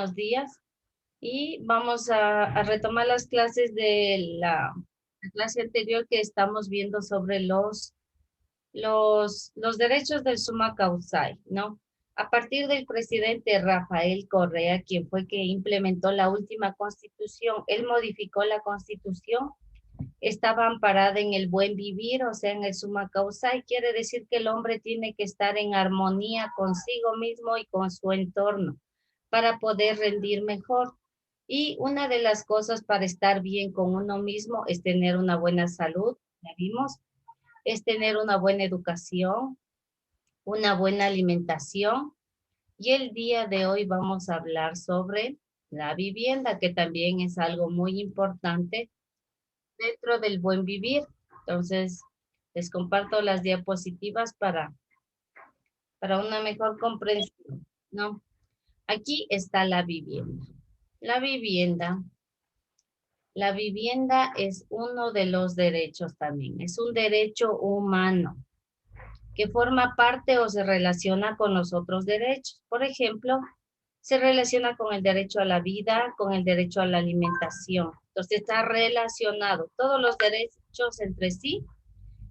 Buenos días y vamos a retomar las clases de la clase anterior que estamos viendo sobre los derechos del summa causa, ¿no? A partir del presidente Rafael Correa, quien fue que implementó la última constitución, él modificó la constitución, estaba amparada en el buen vivir, o sea, en el summa causa, y quiere decir que el hombre tiene que estar en armonía consigo mismo y con su entorno para poder rendir mejor. Y una de las cosas para estar bien con uno mismo es tener una buena salud, ya vimos, es tener una buena educación, una buena alimentación. Y el día de hoy vamos a hablar sobre la vivienda, que también es algo muy importante dentro del buen vivir. Entonces, les comparto las diapositivas para una mejor comprensión, ¿no? Aquí está la vivienda. La vivienda, la vivienda es uno de los derechos también, es un derecho humano que forma parte o se relaciona con los otros derechos. Por ejemplo, se relaciona con el derecho a la vida, con el derecho a la alimentación. Entonces está relacionado. Todos los derechos entre sí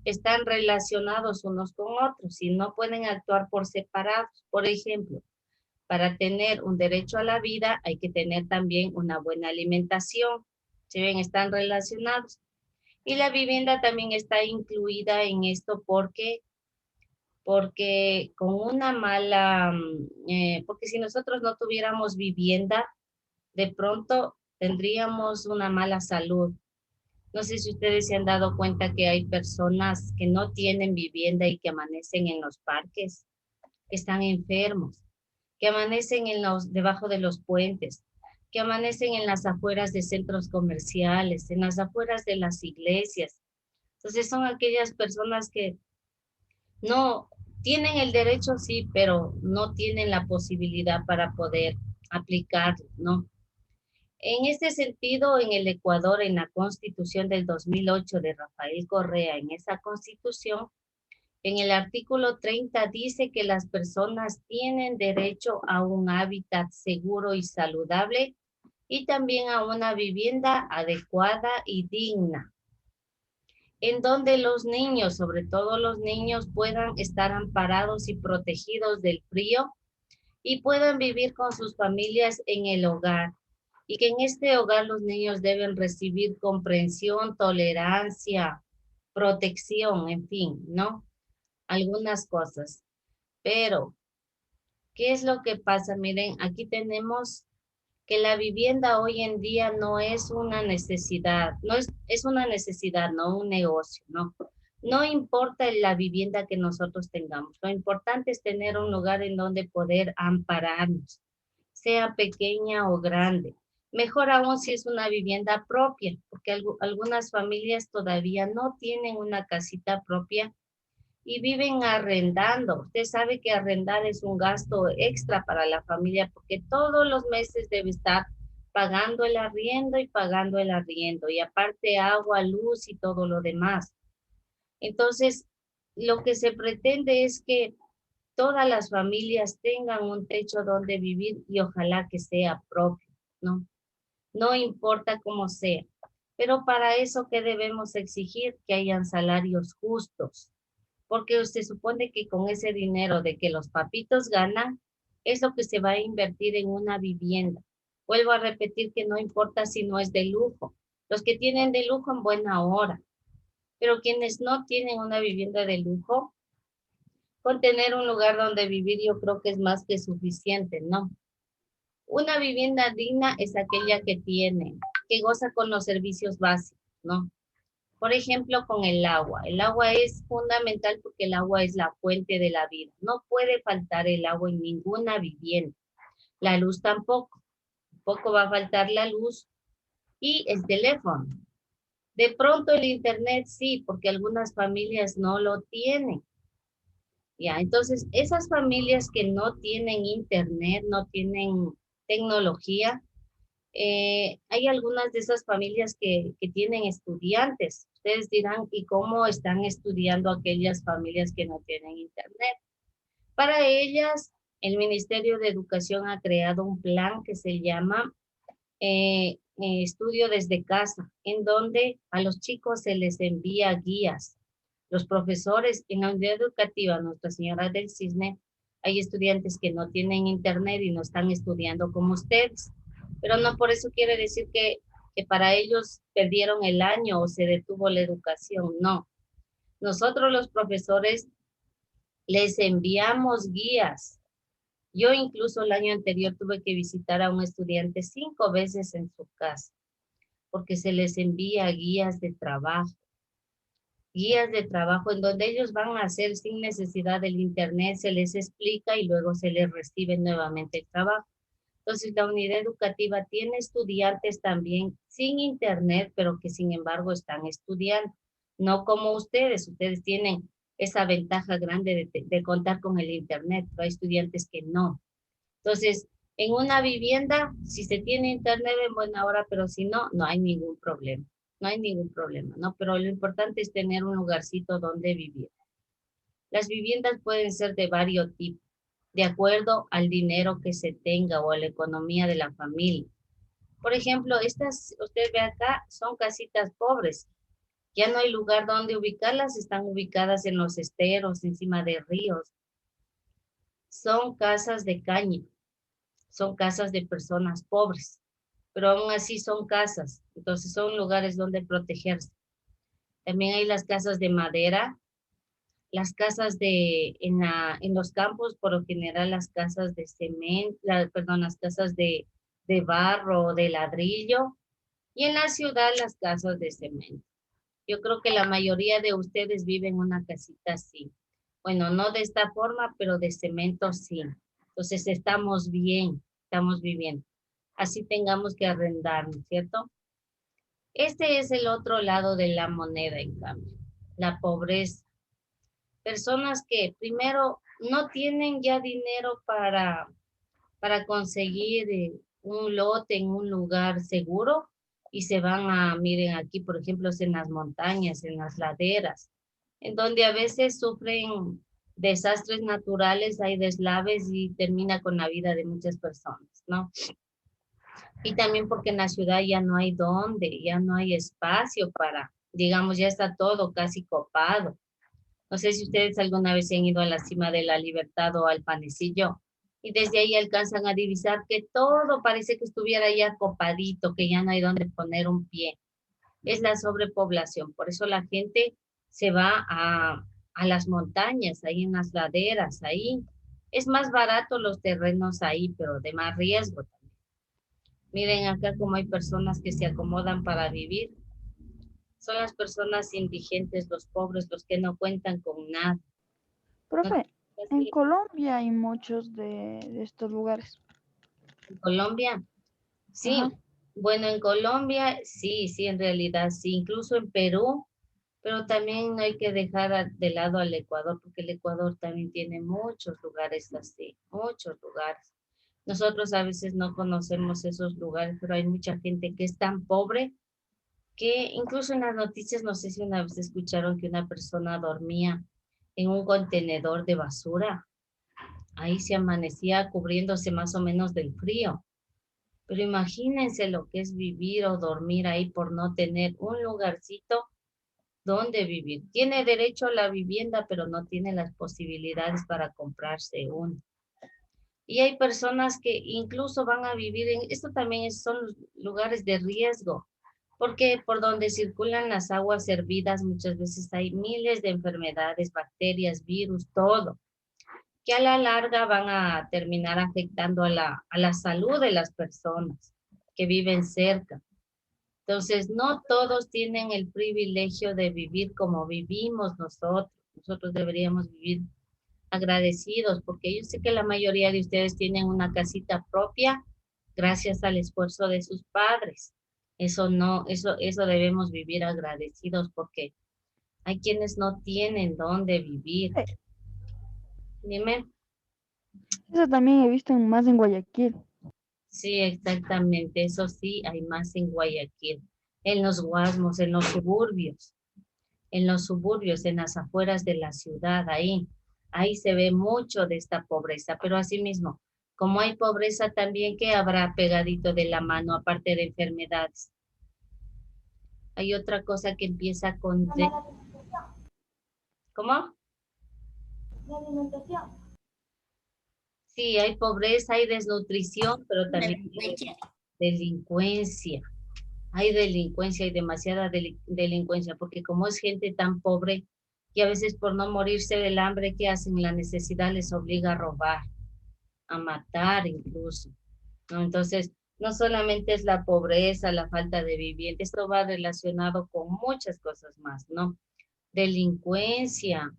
están relacionados unos con otros y no pueden actuar por separados. Por ejemplo, para tener un derecho a la vida hay que tener también una buena alimentación. Si ven, están relacionados. Y la vivienda también está incluida en esto porque con una mala, porque si nosotros no tuviéramos vivienda, de pronto tendríamos una mala salud. No sé si ustedes se han dado cuenta que hay personas que no tienen vivienda y que amanecen en los parques, que están enfermos, que amanecen debajo de los puentes, que amanecen en las afueras de centros comerciales, en las afueras de las iglesias. Entonces son aquellas personas que no tienen el derecho, sí, pero no tienen la posibilidad para poder aplicarlo, ¿no? En este sentido, en el Ecuador, en la Constitución del 2008 de Rafael Correa, en esa Constitución, en el artículo 30 dice que las personas tienen derecho a un hábitat seguro y saludable y también a una vivienda adecuada y digna, en donde los niños, sobre todo los niños, puedan estar amparados y protegidos del frío y puedan vivir con sus familias en el hogar. Y que en este hogar los niños deben recibir comprensión, tolerancia, protección, en fin, ¿no? Algunas cosas. Pero, ¿qué es lo que pasa? Miren, aquí tenemos que la vivienda hoy en día no es una necesidad, no es una necesidad, no un negocio, no. No importa la vivienda que nosotros tengamos, lo importante es tener un lugar en donde poder ampararnos, sea pequeña o grande. Mejor aún si es una vivienda propia, porque algunas familias todavía no tienen una casita propia y viven arrendando. Usted sabe que arrendar es un gasto extra para la familia porque todos los meses debe estar pagando el arriendo y pagando el arriendo y aparte agua, luz y todo lo demás. Entonces, lo que se pretende es que todas las familias tengan un techo donde vivir y ojalá que sea propio, ¿no? No importa cómo sea. Pero para eso, ¿qué debemos exigir? Que hayan salarios justos, porque se supone que con ese dinero de que los papitos ganan, es lo que se va a invertir en una vivienda. Vuelvo a repetir que no importa si no es de lujo. Los que tienen de lujo en buena hora, pero quienes no tienen una vivienda de lujo, con tener un lugar donde vivir yo creo que es más que suficiente, ¿no? Una vivienda digna es aquella que tiene, que goza con los servicios básicos, ¿no? Por ejemplo, con el agua. El agua es fundamental porque el agua es la fuente de la vida. No puede faltar el agua en ninguna vivienda. La luz tampoco. Tampoco va a faltar la luz y el teléfono. De pronto el internet sí, porque algunas familias no lo tienen. Ya, entonces esas familias que no tienen internet, no tienen tecnología, hay algunas de esas familias que tienen estudiantes. Ustedes dirán, ¿y cómo están estudiando aquellas familias que no tienen internet? Para ellas, El Ministerio de Educación ha creado un plan que se llama estudio desde casa, en donde a los chicos se les envía guías. Los profesores en la unidad educativa Nuestra Señora del Cisne, hay estudiantes que no tienen internet y no están estudiando como ustedes, pero no por eso quiere decir que para ellos perdieron el año o se detuvo la educación, no. Nosotros los profesores les enviamos guías. Yo incluso el año anterior tuve que visitar a un estudiante 5 veces en su casa, porque se les envía guías de trabajo en donde ellos van a hacer sin necesidad del internet, se les explica y luego se les recibe nuevamente el trabajo. Entonces la unidad educativa tiene estudiantes también sin internet, pero que sin embargo están estudiando. No como ustedes tienen esa ventaja grande de contar con el internet, pero hay estudiantes que no. Entonces, en una vivienda, si se tiene internet en buena hora, pero si no, no hay ningún problema. No hay ningún problema, ¿no? Pero lo importante es tener un lugarcito donde vivir. Las viviendas pueden ser de varios tipos, de acuerdo al dinero que se tenga o a la economía de la familia. Por ejemplo, estas, usted ve acá, son casitas pobres. Ya no hay lugar donde ubicarlas, están ubicadas en los esteros, encima de ríos. Son casas de caña, son casas de personas pobres, pero aún así son casas, entonces son lugares donde protegerse. También hay las casas de madera, las casas en los campos, por lo general las casas de cemento, perdón, las casas de barro o de ladrillo, y en la ciudad las casas de cemento. Yo creo que la mayoría de ustedes viven en una casita así. Bueno, no de esta forma, pero de cemento sí. Entonces estamos bien, estamos viviendo. Así tengamos que arrendarnos, ¿cierto? Este es el otro lado de la moneda, en cambio, la pobreza. Personas que primero no tienen ya dinero para conseguir un lote en un lugar seguro y se van miren aquí, por ejemplo, en las montañas, en las laderas, en donde a veces sufren desastres naturales, hay deslaves y termina con la vida de muchas personas, ¿no? Y también porque en la ciudad ya no hay dónde, ya no hay espacio digamos, ya está todo casi copado. No sé si ustedes alguna vez han ido a la cima de la Libertad o al Panecillo y desde ahí alcanzan a divisar que todo parece que estuviera ya copadito, que ya no hay dónde poner un pie. Es la sobrepoblación, por eso la gente se va a las montañas, ahí en las laderas, ahí. Es más barato los terrenos ahí, pero de más riesgo también. Miren acá cómo hay personas que se acomodan para vivir. Son las personas indigentes, los pobres, los que no cuentan con nada. No, Profe, en así, Colombia hay muchos de estos lugares. en Colombia, sí. Ajá. Bueno, en Colombia, sí, sí, en realidad, sí. Incluso en Perú, pero también no hay que dejar de lado al Ecuador, porque el Ecuador también tiene muchos lugares así, muchos lugares. Nosotros a veces no conocemos esos lugares, pero hay mucha gente que es tan pobre que incluso en las noticias, no sé si una vez escucharon que una persona dormía en un contenedor de basura. Ahí se amanecía cubriéndose más o menos del frío. Pero imagínense lo que es vivir o dormir ahí por no tener un lugarcito donde vivir. Tiene derecho a la vivienda, pero no tiene las posibilidades para comprarse uno. Y hay personas que incluso van a vivir esto también son lugares de riesgo, porque por donde circulan las aguas hervidas muchas veces hay miles de enfermedades, bacterias, virus, todo, que a la larga van a terminar afectando a la salud de las personas que viven cerca. Entonces, no todos tienen el privilegio de vivir como vivimos nosotros. Nosotros deberíamos vivir agradecidos porque yo sé que la mayoría de ustedes tienen una casita propia gracias al esfuerzo de sus padres. Eso no, eso debemos vivir agradecidos porque hay quienes no tienen dónde vivir. Dime. Eso también he visto más en Guayaquil. Sí, exactamente. Eso sí, hay más en Guayaquil, en los Guasmos, en los suburbios, en las afueras de la ciudad, ahí. Ahí se ve mucho de esta pobreza, pero asimismo, como hay pobreza también, ¿qué habrá pegadito de la mano aparte de enfermedades? Hay otra cosa que empieza con D. ¿Cómo? La alimentación. Sí, hay pobreza, hay desnutrición, pero también hay Delincuencia. delincuencia. Hay delincuencia, hay demasiada delincuencia, porque como es gente tan pobre, y a veces por no morirse del hambre, ¿qué hacen? La necesidad les obliga a robar, a matar incluso, ¿no? Entonces, no solamente es la pobreza, la falta de vivienda, esto va relacionado con muchas cosas más, ¿no? Delincuencia,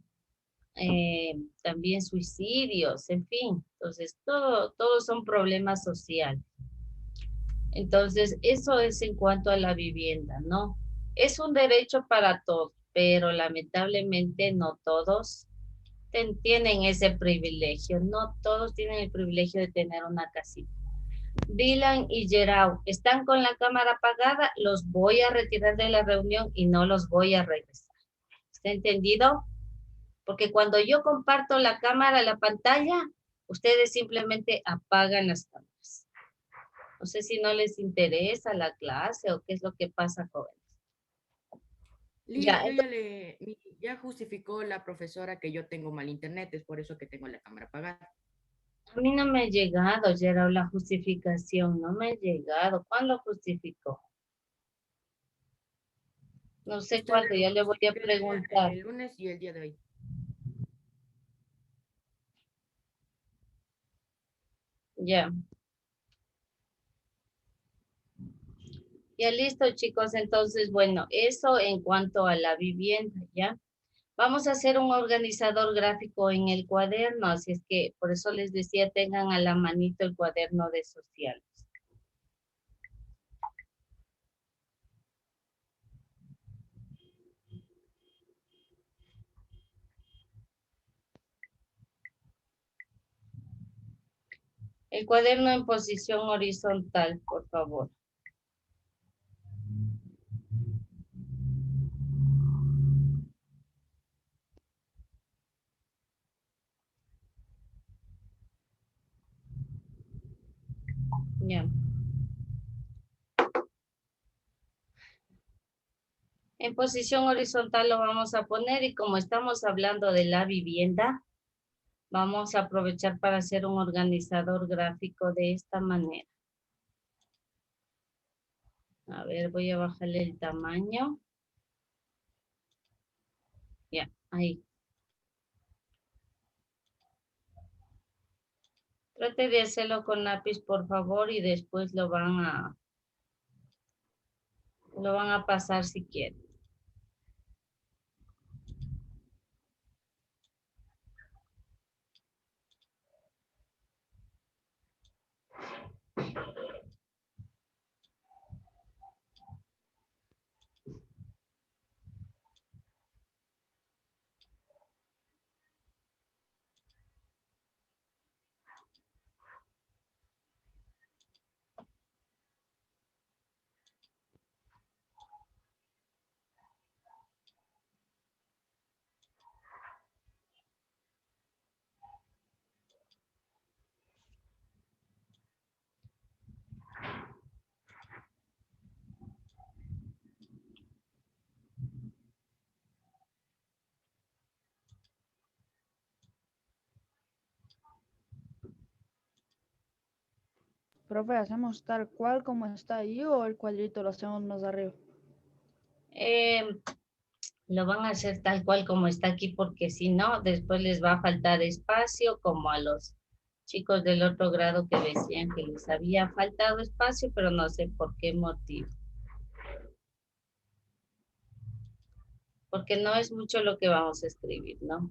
también suicidios, en fin. Entonces, todos son problemas sociales. Entonces, eso es en cuanto a la vivienda, ¿no? Es un derecho para todos, pero lamentablemente no todos tienen ese privilegio, no todos tienen el privilegio de tener una casita. Dylan y Gerau están con la cámara apagada, los voy a retirar de la reunión y no los voy a regresar. ¿Está entendido? Porque cuando yo comparto la cámara, la pantalla, ustedes simplemente apagan las cámaras. No sé si no les interesa la clase o qué es lo que pasa, jóvenes. Liz, Ya, yo ya ya justificó la profesora que yo tengo mal internet, es por eso que tengo la cámara apagada. a mí no me ha llegado, Gerald, la justificación, no me ha llegado. ¿Cuándo justificó? No sé Usted cuándo, lo ya le voy a justificó preguntar. el lunes y el día de hoy. Ya. Ya listo, chicos. Entonces, bueno, eso en cuanto a la vivienda, ¿ya? Vamos a hacer un organizador gráfico en el cuaderno, así es que por eso les decía, tengan a la manito el cuaderno de sociales. El cuaderno en posición horizontal, por favor. Ya. En posición horizontal lo vamos a poner y como estamos hablando de la vivienda, vamos a aprovechar para hacer un organizador gráfico de esta manera. A ver, voy a bajarle el tamaño. Ya, ahí. Trate de hacerlo con lápiz, por favor, y después lo van a pasar si quieren. Profe, ¿hacemos tal cual como está ahí o el cuadrito lo hacemos más arriba? Eh, lo van a hacer tal cual como está aquí, porque si no, después les va a faltar espacio, como a los chicos del otro grado que decían que les había faltado espacio, pero no sé por qué motivo. Porque no es mucho lo que vamos a escribir, ¿no?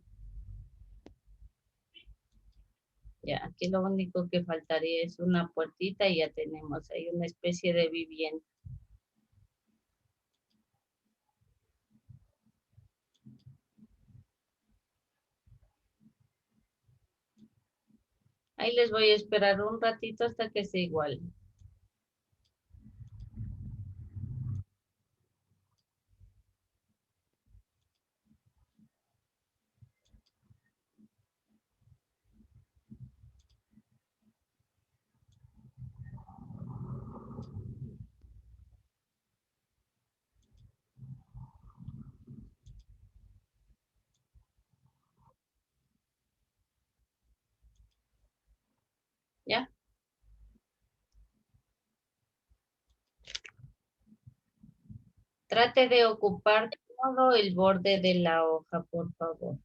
Ya, aquí lo único que faltaría es una puertita y ya tenemos ahí una especie de vivienda. Ahí les voy a esperar un ratito hasta que se igualen. Trate de ocupar todo el borde de la hoja, por favor.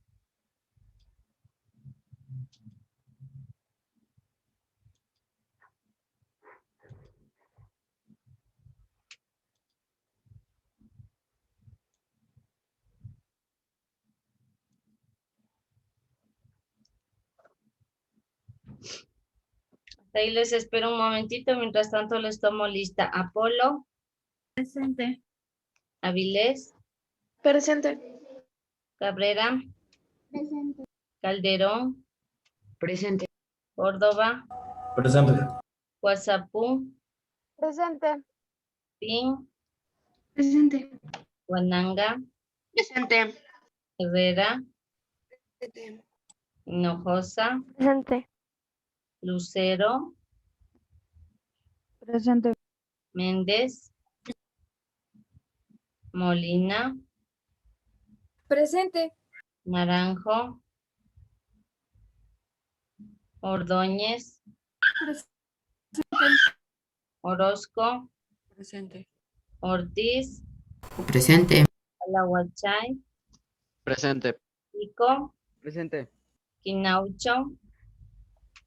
Ahí les espero un momentito, mientras tanto les tomo lista. Apolo, Presente. Avilés, Presente. Cabrera, Presente. Calderón, Presente. Córdoba, Presente. Guazapú, Presente. Pin, Presente. Huananga, Presente. Herrera, Hinojosa, Presente. Lucero, Presente. Méndez, Molina, Presente. Naranjo, Ordóñez, Orozco, Presente. Ortiz, Presente. Alahuachay, Presente. Pico, Presente. Quinaucho,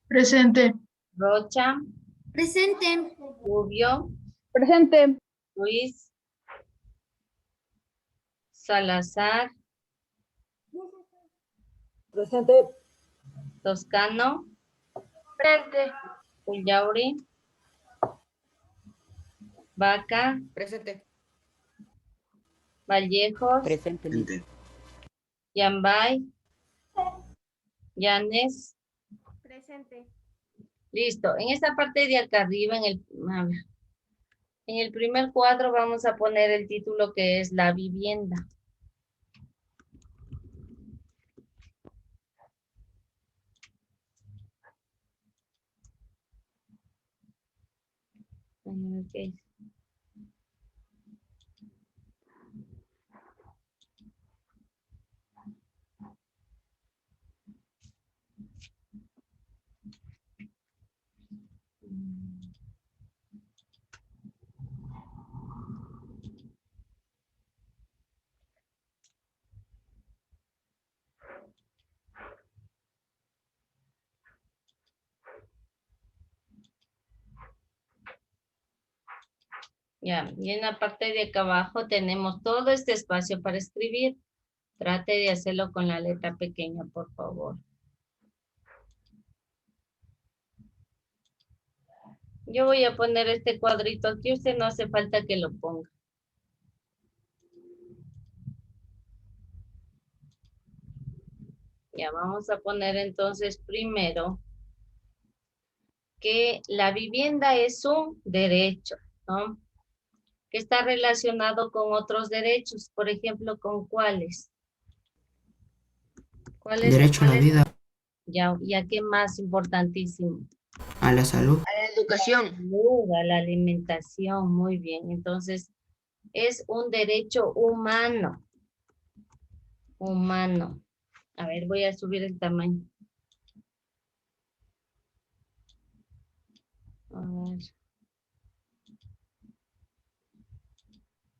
Presente. Rocha, Presente. Rubio, Presente. Luis, Salazar, Presente. Toscano, Presente. Ullauri, Vaca, Presente. Vallejos, Presente. Yambay, Yanes. Presente. Listo. En esta parte de acá arriba, a ver, en el primer cuadro vamos a poner el título que es La vivienda. Ok. Ya, y en la parte de acá abajo tenemos todo este espacio para escribir. Trate de hacerlo con la letra pequeña, por favor. Yo voy a poner este cuadrito aquí, usted no hace falta que lo ponga. Ya, vamos a poner entonces primero que la vivienda es un derecho, ¿no? Que está relacionado con otros derechos, por ejemplo, ¿con cuáles? ¿Cuáles? Derecho a la vida, Ya, ¿y a qué más importantísimo? a la salud, Educación. Salud, a la alimentación, muy bien. Entonces, es un derecho humano. Humano. A ver, voy a subir el tamaño. A ver.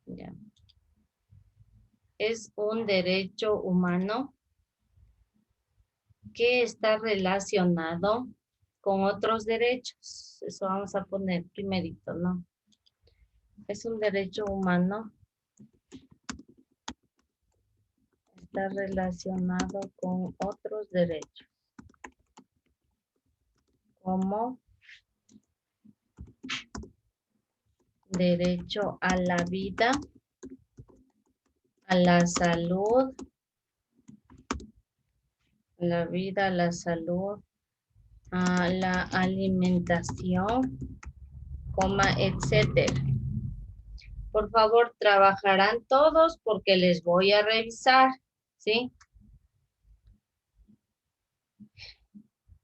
Ya. Es un derecho humano que está relacionado con otros derechos. Eso vamos a poner primerito, ¿no? Es un derecho humano. Está relacionado con otros derechos. Como derecho a la vida, a la salud, a la vida, a la salud, a la alimentación, coma, etcétera. Por favor, trabajarán todos porque les voy a revisar, ¿sí?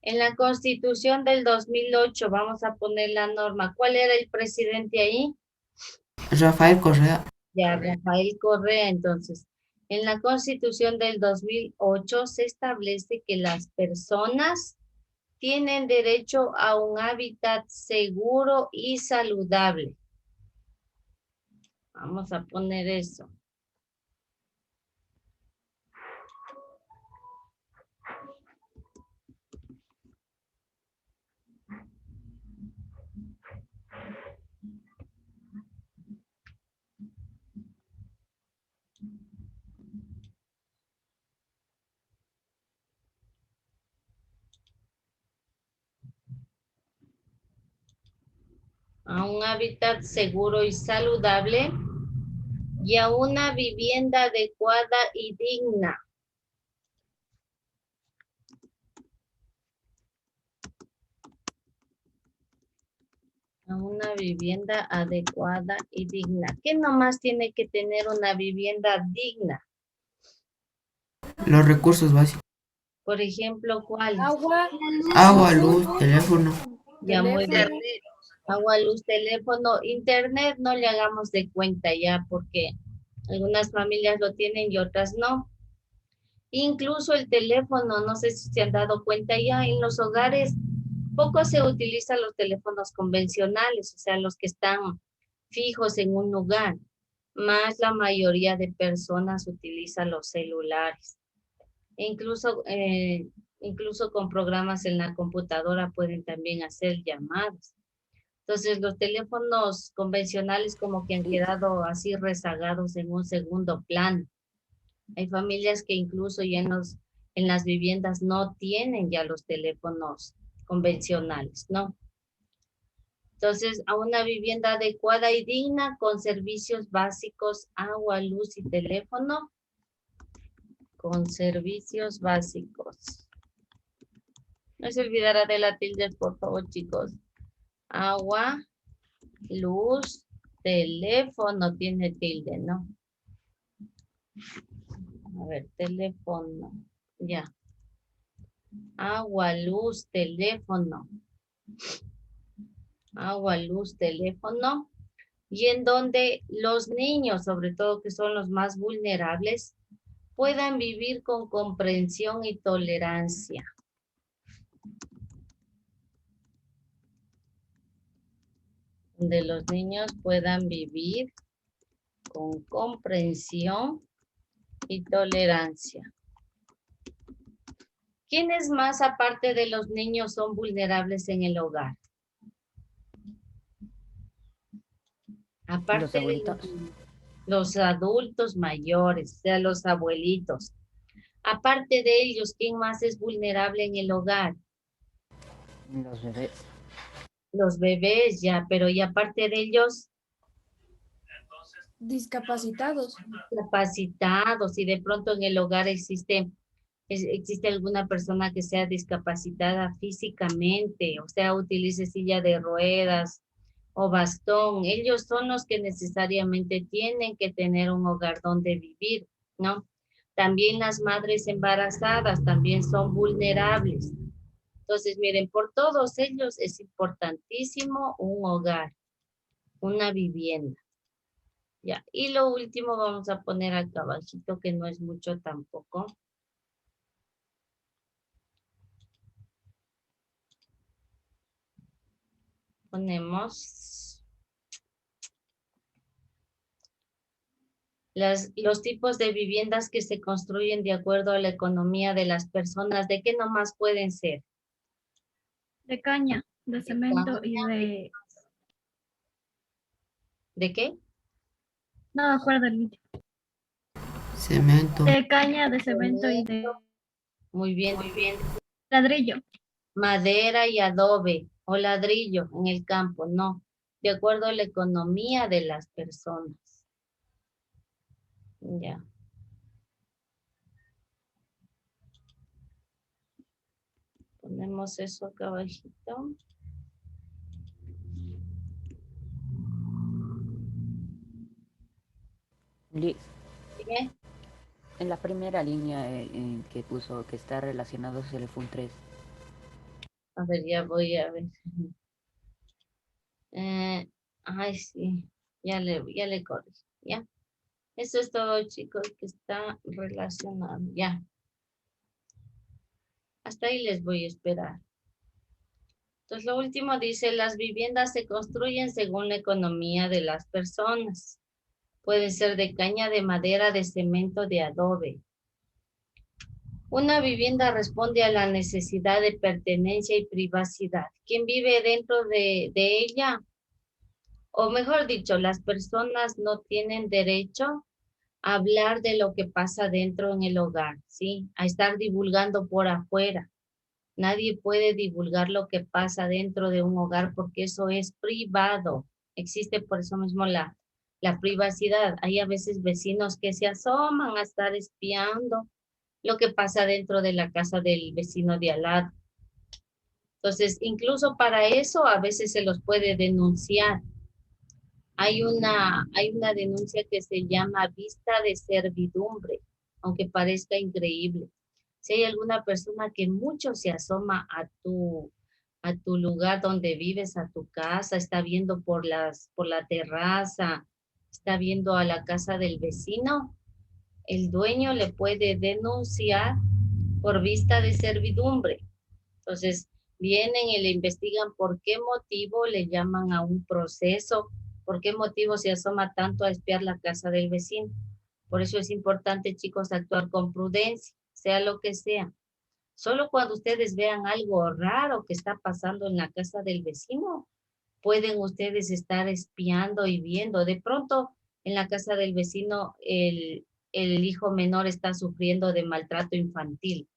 En la Constitución del 2008, vamos a poner la norma. ¿Cuál era el presidente ahí? Rafael Correa, Ya, Rafael Correa, entonces. En la Constitución del 2008 se establece que las personas tienen derecho a un hábitat seguro y saludable. Vamos a poner eso. A un hábitat seguro y saludable y a una vivienda adecuada y digna. A una vivienda adecuada y digna. ¿Qué nomás tiene que tener una vivienda digna? Los recursos básicos. Por ejemplo, ¿cuál? Agua, luz, teléfono. Ya muy bien. Agua, luz, teléfono, internet, no le hagamos de cuenta ya, porque algunas familias lo tienen y otras no. Incluso el teléfono, no sé si se han dado cuenta ya, en los hogares poco se utilizan los teléfonos convencionales, o sea, los que están fijos en un lugar, más la mayoría de personas utilizan los celulares. Incluso con programas en la computadora pueden también hacer llamadas. Entonces, los teléfonos convencionales como que han quedado así rezagados en un segundo plano. Hay familias que incluso ya en las viviendas no tienen ya los teléfonos convencionales, ¿no? Entonces, a una vivienda adecuada y digna con servicios básicos, agua, luz y teléfono, con servicios básicos. No se olvidará de la tilde, por favor, chicos. Agua, luz, teléfono, tiene tilde, ¿no? A ver, teléfono, ya. Agua, luz, teléfono. Agua, luz, teléfono. Y en donde los niños, sobre todo que son los más vulnerables, puedan vivir con comprensión y tolerancia. Donde los niños puedan vivir con comprensión y tolerancia. ¿Quiénes más aparte de los niños son vulnerables en el hogar? Aparte de los adultos mayores, o sea, los abuelitos. Aparte de ellos, ¿quién más es vulnerable en el hogar? Los bebés. Los bebés, ya, pero y aparte de ellos, Discapacitados. capacitados, y de pronto en el hogar existe alguna persona que sea discapacitada físicamente, o sea, utilice silla de ruedas o bastón. Ellos son los que necesariamente tienen que tener un hogar donde vivir, ¿no? También las madres embarazadas también son vulnerables. Entonces, miren, por todos ellos es importantísimo un hogar, una vivienda. Ya, y lo último vamos a poner acá abajito, que no es mucho tampoco. Ponemos los tipos de viviendas que se construyen de acuerdo a la economía de las personas. ¿De qué nomás pueden ser? De caña, de cemento y de... ¿De qué? No me acuerdo el dicho. Cemento. De caña, de cemento y de Muy bien, muy bien. ladrillo. Madera y adobe o ladrillo en el campo, no. De acuerdo a la economía de las personas. Ya. Ponemos eso acá abajito. Liz, ¿Qué? en la primera línea que puso que está relacionado se le fue un 3. A ver, ya voy a ver. Ay, sí. Ya le corregí, ¿ya? Eso es todo, chicos, que está relacionado. Ya. Hasta ahí les voy a esperar. Entonces, lo último dice, las viviendas se construyen según la economía de las personas. Puede ser de caña, de madera, de cemento, de adobe. Una vivienda responde a la necesidad de pertenencia y privacidad. ¿Quién vive dentro de ella? O mejor dicho, las personas no tienen derecho a hablar de lo que pasa dentro en el hogar, ¿sí? A estar divulgando por afuera. Nadie puede divulgar lo que pasa dentro de un hogar porque eso es privado. Existe por eso mismo la privacidad. Hay a veces vecinos que se asoman a estar espiando lo que pasa dentro de la casa del vecino de al lado. Entonces, incluso para eso a veces se los puede denunciar. Hay una denuncia que se llama vista de servidumbre, aunque parezca increíble. Si hay alguna persona que mucho se asoma a tu lugar donde vives, a tu casa, está viendo por la terraza, está viendo a la casa del vecino, el dueño le puede denunciar por vista de servidumbre. Entonces, vienen y le investigan por qué motivo le llaman a un proceso, por qué motivo se asoma tanto a espiar la casa del vecino. Por eso es importante, chicos, actuar con prudencia, sea lo que sea. Solo cuando ustedes vean algo raro que está pasando en la casa del vecino, pueden ustedes estar espiando y viendo. De pronto, en la casa del vecino, el hijo menor está sufriendo de maltrato infantil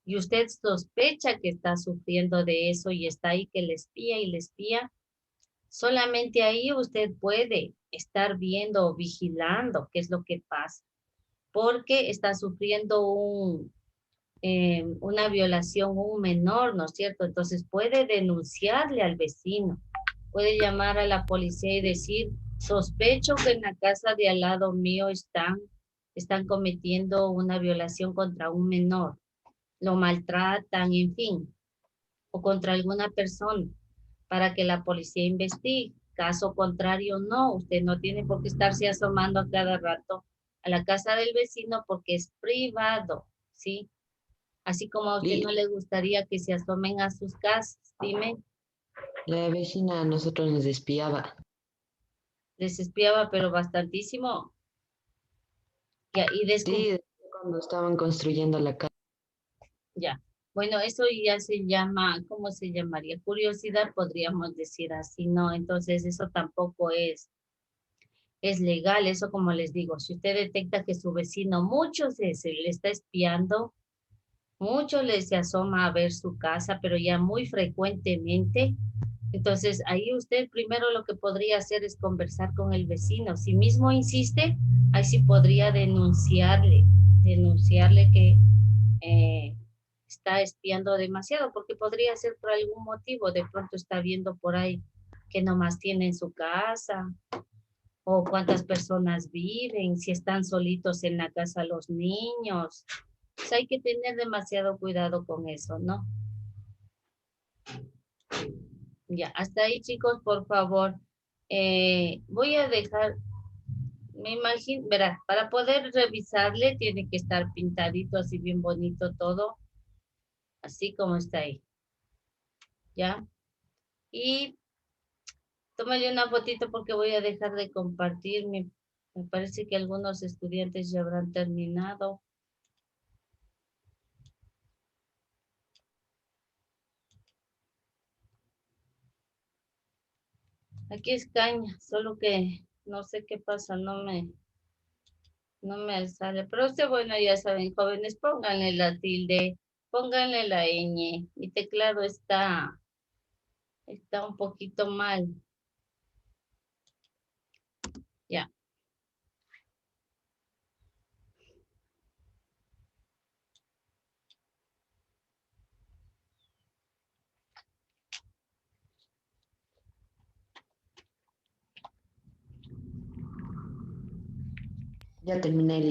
y usted sospecha que está sufriendo de eso y está ahí que le espía y le espía, solamente ahí usted puede estar viendo o vigilando qué es lo que pasa, porque está sufriendo una violación un menor, ¿no es cierto? Entonces puede denunciarle al vecino, puede llamar a la policía y decir, sospecho que en la casa de al lado mío están cometiendo una violación contra un menor, lo maltratan, en fin, o contra alguna persona, para que la policía investigue. Caso contrario, no, usted no tiene por qué estarse asomando a cada rato a la casa del vecino porque es privado, ¿sí? Así como a usted no le gustaría que se asomen a sus casas, dime. La vecina a nosotros nos espiaba. Les espiaba, pero bastantísimo. Ya, Sí, cuando estaban construyendo la casa. ya. Bueno, eso ya se llama, ¿cómo se llamaría? Curiosidad, podríamos decir así, ¿no? Entonces, eso tampoco es legal. Eso, como les digo, si usted detecta que su vecino mucho se le está espiando, mucho le se asoma a ver su casa, pero ya muy frecuentemente, entonces ahí usted primero lo que podría hacer es conversar con el vecino. Si mismo insiste, ahí sí podría denunciarle que está espiando demasiado, porque podría ser por algún motivo, de pronto está viendo por ahí que nomás tiene en su casa, o cuántas personas viven, si están solitos en la casa los niños. Pues hay que tener demasiado cuidado con eso, ¿no? Ya, hasta ahí, chicos, por favor. Voy a dejar, me imagino, verá, para poder revisarle tiene que estar pintadito así bien bonito todo, así como está ahí. ¿Ya? Y tómale una fotito porque voy a dejar de compartir. Me parece que algunos estudiantes ya habrán terminado. Aquí es caña, solo que no sé qué pasa, no me sale. Pero usted, bueno, ya saben, jóvenes, pónganle la tilde, pónganle la ñ. Mi teclado está un poquito mal. Ya. Ya terminé.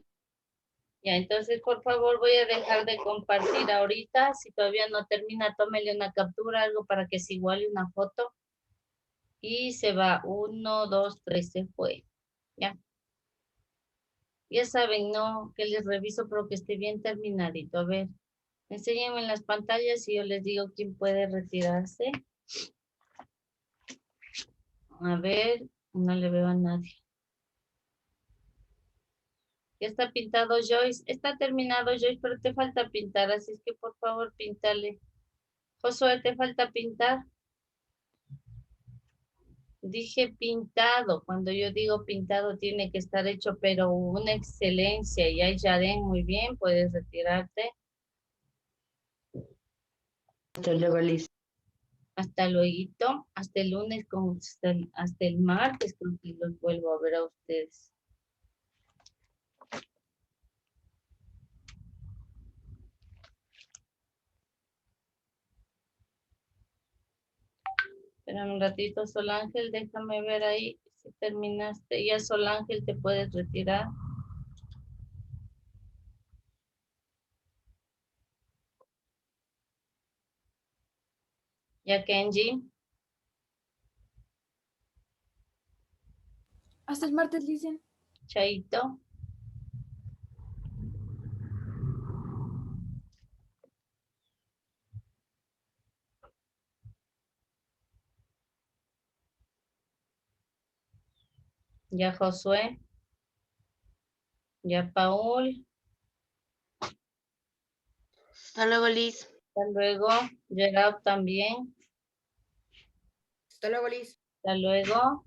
Ya, entonces, por favor, voy a dejar de compartir ahorita. Si todavía no termina, tómele una captura, algo para que se iguale una foto. Y se va. 1, 2, 3, se fue. Ya. Ya saben, ¿no? Que les reviso, pero que esté bien terminadito. A ver, enséñenme en las pantallas y yo les digo quién puede retirarse. A ver, no le veo a nadie. Ya está pintado Joyce. Está terminado Joyce, pero te falta pintar, así es que por favor píntale. Josué, te falta pintar. Dije pintado. Cuando yo digo pintado tiene que estar hecho, pero una excelencia. Y ahí Yaren, muy bien, puedes retirarte. Hasta luego, Liz. Hasta luego, hasta el lunes, hasta el martes, creo que los vuelvo a ver a ustedes. Espérame un ratito, Sol Ángel, déjame ver ahí si terminaste. Ya, Sol Ángel, te puedes retirar. Ya, Kenji. Hasta el martes, dicen. Chaito. Ya, Josué. Ya, Paul. Hasta luego, Liz. Hasta luego. Gerard también. Hasta luego, Liz. Hasta luego.